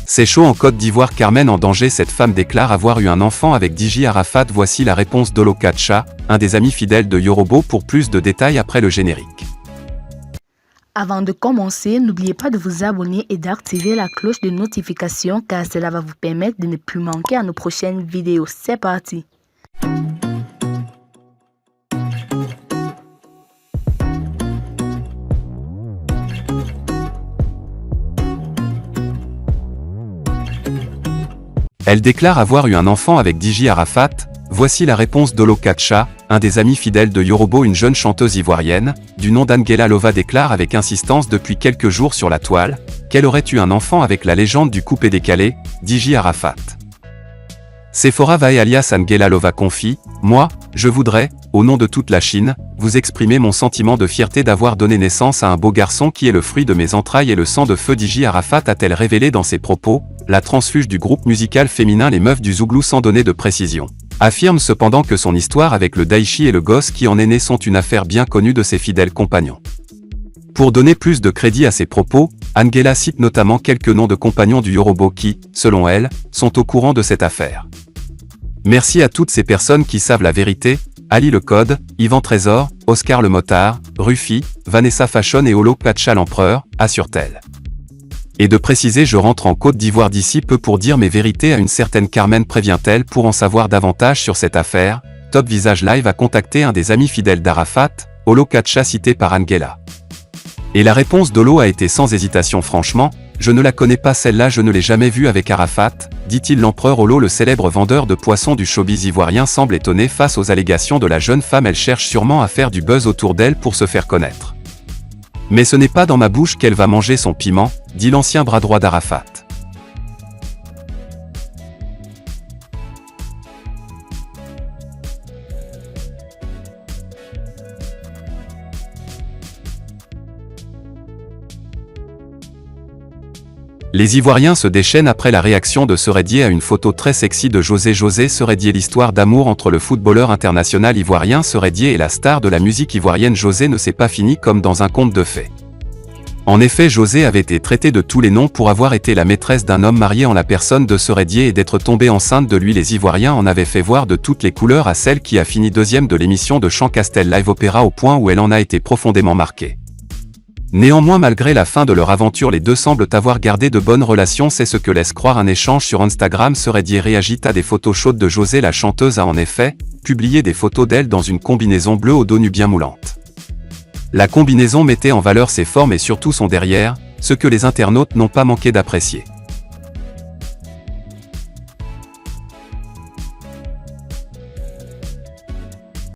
C'est chaud en Côte d'Ivoire, Carmen en danger. Cette femme déclare avoir eu un enfant avec DJ Arafat. Voici la réponse d'Olokacha, un des amis fidèles de Yorobo, pour plus de détails après le générique. Avant de commencer, n'oubliez pas de vous abonner et d'activer la cloche de notification car cela va vous permettre de ne plus manquer à nos prochaines vidéos. C'est parti! Elle déclare avoir eu un enfant avec DJ Arafat. Voici la réponse d'Olokacha, un des amis fidèles de Yorobo. Une jeune chanteuse ivoirienne, du nom d'Angela Lova, déclare avec insistance depuis quelques jours sur la toile, qu'elle aurait eu un enfant avec la légende du coupé décalé, DJ Arafat. Sephora Vae alias Angela Lova confie, « Moi, je voudrais, au nom de toute la Chine, vous exprimer mon sentiment de fierté d'avoir donné naissance à un beau garçon qui est le fruit de mes entrailles et le sang de feu. DJ Arafat », a-t-elle révélé dans ses propos. La transfuge du groupe musical féminin Les Meufs du Zouglou, sans donner de précision, affirme cependant que son histoire avec le Daichi et le gosse qui en est né sont une affaire bien connue de ses fidèles compagnons. Pour donner plus de crédit à ses propos, Angela cite notamment quelques noms de compagnons du Yorobo qui, selon elle, sont au courant de cette affaire. Merci à toutes ces personnes qui savent la vérité, Ali le Code, Yvan Trésor, Oscar le Motard, Ruffy, Vanessa Fashion et Olokacha l'Empereur, assure-t-elle. Et de préciser, je rentre en Côte d'Ivoire d'ici peu pour dire mes vérités à une certaine Carmen, prévient-elle. Pour en savoir davantage sur cette affaire, Top Visage Live a contacté un des amis fidèles d'Arafat, Olokacha, cité par Angela. Et la réponse d'Olo a été sans hésitation. Franchement, je ne la connais pas celle-là, je ne l'ai jamais vue avec Arafat, dit-il. L'empereur Olo, le célèbre vendeur de poissons du showbiz ivoirien, semble étonné face aux allégations de la jeune femme. Elle cherche sûrement à faire du buzz autour d'elle pour se faire connaître. Mais ce n'est pas dans ma bouche qu'elle va manger son piment, dit l'ancien bras droit d'Arafat. Les Ivoiriens se déchaînent après la réaction de Seredier à une photo très sexy de José Seredier. L'histoire d'amour entre le footballeur international ivoirien Seredier et la star de la musique ivoirienne José ne s'est pas finie comme dans un conte de fées. En effet, José avait été traitée de tous les noms pour avoir été la maîtresse d'un homme marié en la personne de Seredier et d'être tombée enceinte de lui. Les Ivoiriens en avaient fait voir de toutes les couleurs à celle qui a fini deuxième de l'émission de chant Castel Live Opéra, au point où elle en a été profondément marquée. Néanmoins, malgré la fin de leur aventure, les deux semblent avoir gardé de bonnes relations. C'est ce que laisse croire un échange sur Instagram. Seredier réagit à des photos chaudes de José. La chanteuse a en effet publié des photos d'elle dans une combinaison bleue au dos nu bien moulante. La combinaison mettait en valeur ses formes et surtout son derrière, ce que les internautes n'ont pas manqué d'apprécier.